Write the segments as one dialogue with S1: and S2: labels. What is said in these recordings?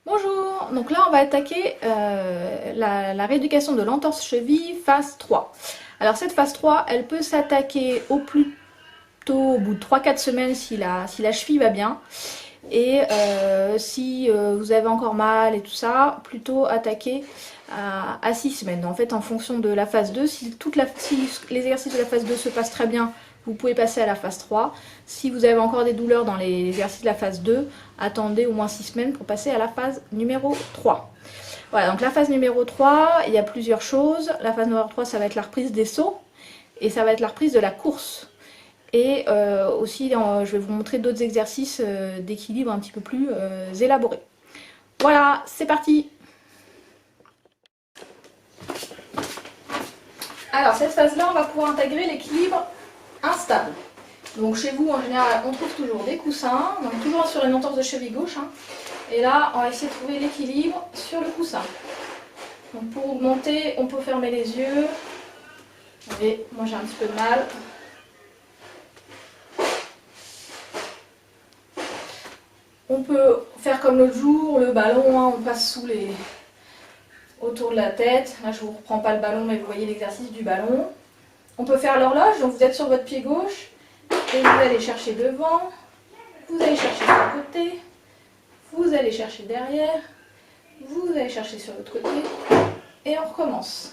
S1: Bonjour, donc là on va attaquer la rééducation de l'entorse cheville phase 3. Alors cette phase 3, elle peut s'attaquer au plus tôt au bout de 3-4 semaines si la cheville va bien. Et si vous avez encore mal et tout ça, plutôt attaquer à 6 semaines. En fait, en fonction de la phase 2, si les exercices de la phase 2 se passent très bien, vous pouvez passer à la phase 3. Si vous avez encore des douleurs dans les exercices de la phase 2, attendez au moins 6 semaines pour passer à la phase numéro 3. Voilà, donc la phase numéro 3, il y a plusieurs choses. La phase numéro 3, ça va être la reprise des sauts et ça va être la reprise de la course. Et aussi, je vais vous montrer d'autres exercices d'équilibre un petit peu plus élaborés. Voilà, c'est parti! Alors, cette phase-là, on va pouvoir intégrer l'équilibre instable. Donc, chez vous, en général, on trouve toujours des coussins, donc toujours sur une entorse de cheville gauche. Hein. Et là, on va essayer de trouver l'équilibre sur le coussin. Donc, pour augmenter, on peut fermer les yeux. Vous voyez, moi j'ai un petit peu de mal. On peut faire comme l'autre jour, le ballon, hein, on passe autour de la tête. Là, je ne vous reprends pas le ballon, mais vous voyez l'exercice du ballon. On peut faire l'horloge, donc vous êtes sur votre pied gauche et vous allez chercher devant, vous allez chercher sur le côté, vous allez chercher derrière, vous allez chercher sur l'autre côté et on recommence.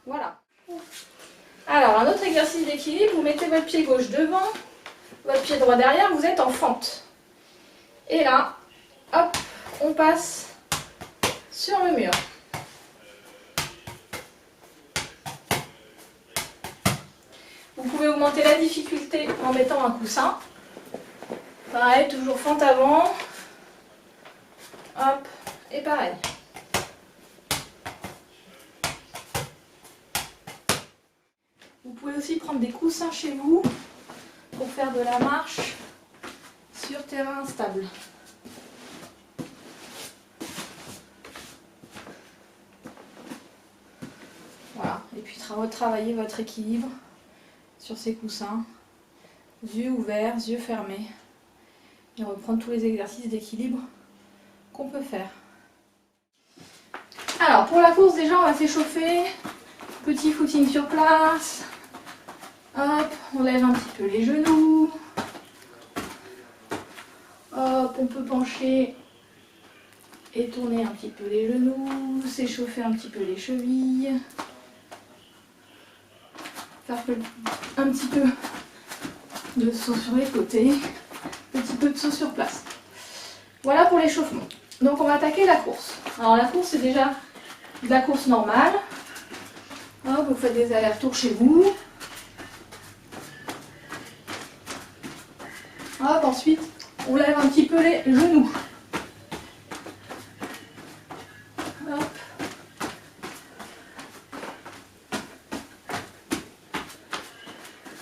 S1: Voilà. Alors, un autre exercice d'équilibre, vous mettez votre pied gauche devant, votre pied droit derrière, vous êtes en fente. Et là, hop, on passe sur le mur. Vous pouvez augmenter la difficulté en mettant un coussin. Pareil, toujours fente avant. Hop, et pareil. Vous pouvez aussi prendre des coussins chez vous pour faire de la marche sur terrain instable. Voilà, et puis retravailler votre équilibre sur ces coussins, yeux ouverts, yeux fermés, et reprendre tous les exercices d'équilibre qu'on peut faire. Alors pour la course déjà on va s'échauffer, petit footing sur place, hop, on lève un petit peu les genoux, hop, on peut pencher et tourner un petit peu les genoux, s'échauffer un petit peu les chevilles. Faire un petit peu de saut sur les côtés, un petit peu de saut sur place. Voilà pour l'échauffement. Donc on va attaquer la course. Alors la course c'est déjà de la course normale. Hop, vous faites des allers-retours chez vous. Hop, ensuite on lève un petit peu les genoux. Hop.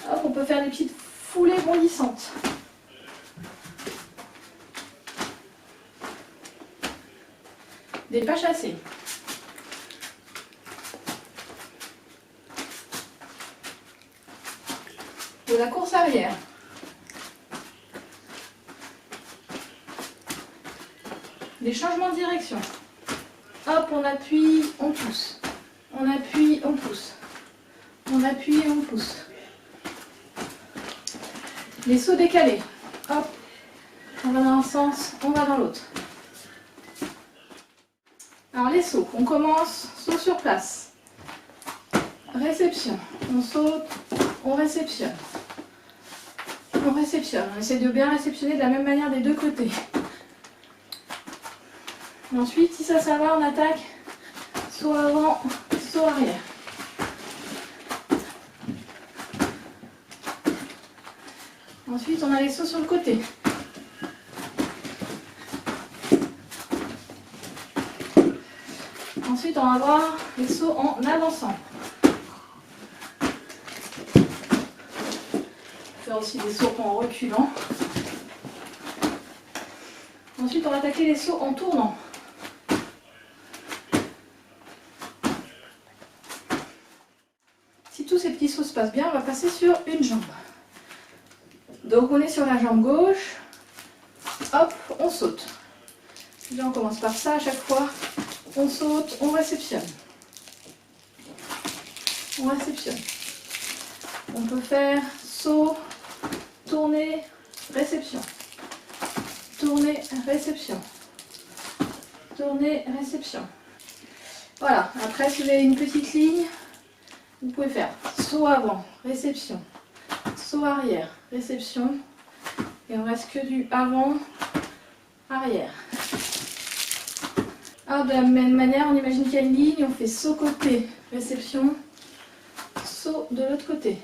S1: Hop, on peut faire des petites foulées bondissantes. Des pas chassés. De la course arrière. Des changements de direction. Hop, on appuie, on pousse. On appuie, on pousse. On appuie et on pousse. Les sauts décalés. Hop, on va dans un sens, on va dans l'autre. Alors les sauts, on commence, saut sur place. Réception, on saute, on réceptionne. On réceptionne, on essaie de bien réceptionner de la même manière des deux côtés. Et ensuite, si ça va, on attaque saut avant, saut arrière. Ensuite, on a les sauts sur le côté. Ensuite, Ensuite, on va voir les sauts en avançant. Faire aussi des sauts en reculant. Ensuite, on va attaquer les sauts en tournant. Si tous ces petits sauts se passent bien, on va passer sur une jambe. Donc on est sur la jambe gauche. Hop, on saute. Là, on commence par ça à chaque fois. On saute, on réceptionne. On réceptionne. On peut faire saut, tourner, réception. Tourner, réception. Tourner, réception. Voilà, après si vous avez une petite ligne, vous pouvez faire saut avant, réception, saut arrière, réception. Et on reste que du avant, arrière. Alors de la même manière, on imagine qu'il y a une ligne, on fait saut côté, réception, saut de l'autre côté.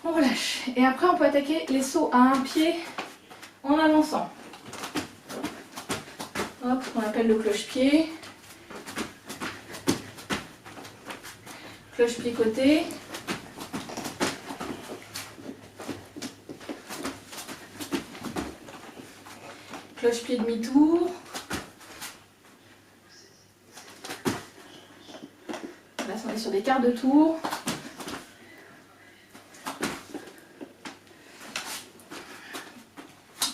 S1: On relâche. Et après, on peut attaquer les sauts à un pied en avançant. Hop, on appelle le cloche-pied. Cloche-pied côté. Cloche-pied demi-tour. Là, on est sur des quarts de tour.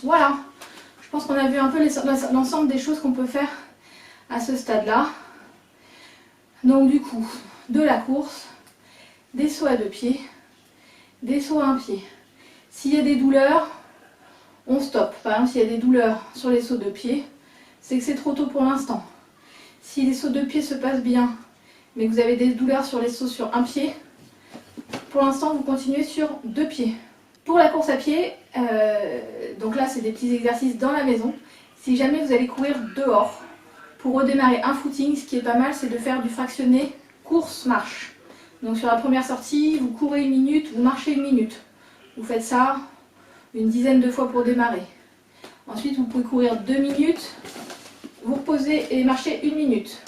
S1: Voilà, je pense qu'on a vu un peu l'ensemble des choses qu'on peut faire à ce stade-là. Donc du coup, de la course, des sauts à deux pieds, des sauts à un pied. S'il y a des douleurs, on stoppe. Par exemple, s'il y a des douleurs sur les sauts de pied, c'est que c'est trop tôt pour l'instant. Si les sauts de pied se passent bien, mais que vous avez des douleurs sur les sauts sur un pied, pour l'instant, vous continuez sur deux pieds. Pour la course à pied, donc là c'est des petits exercices dans la maison. Si jamais vous allez courir dehors, pour redémarrer un footing, ce qui est pas mal, c'est de faire du fractionné course-marche. Donc sur la première sortie, vous courez 1 minute, vous marchez 1 minute. Vous faites ça une dizaine de fois pour démarrer. Ensuite vous pouvez courir 2 minutes, vous reposez et marchez 1 minute.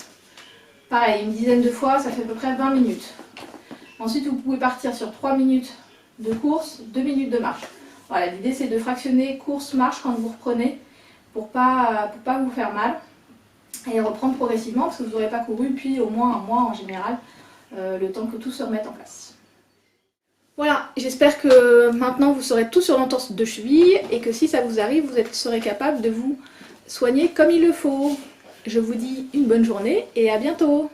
S1: Pareil, une dizaine de fois, ça fait à peu près 20 minutes. Ensuite vous pouvez partir sur 3 minutes de course, 2 minutes de marche. Voilà, l'idée c'est de fractionner course-marche quand vous reprenez pour pas vous faire mal et reprendre progressivement parce que vous n'aurez pas couru puis au moins un mois en général, le temps que tout se remette en place. Voilà, j'espère que maintenant vous saurez tout sur l'entorse de cheville et que si ça vous arrive, vous serez capable de vous soigner comme il le faut. Je vous dis une bonne journée et à bientôt.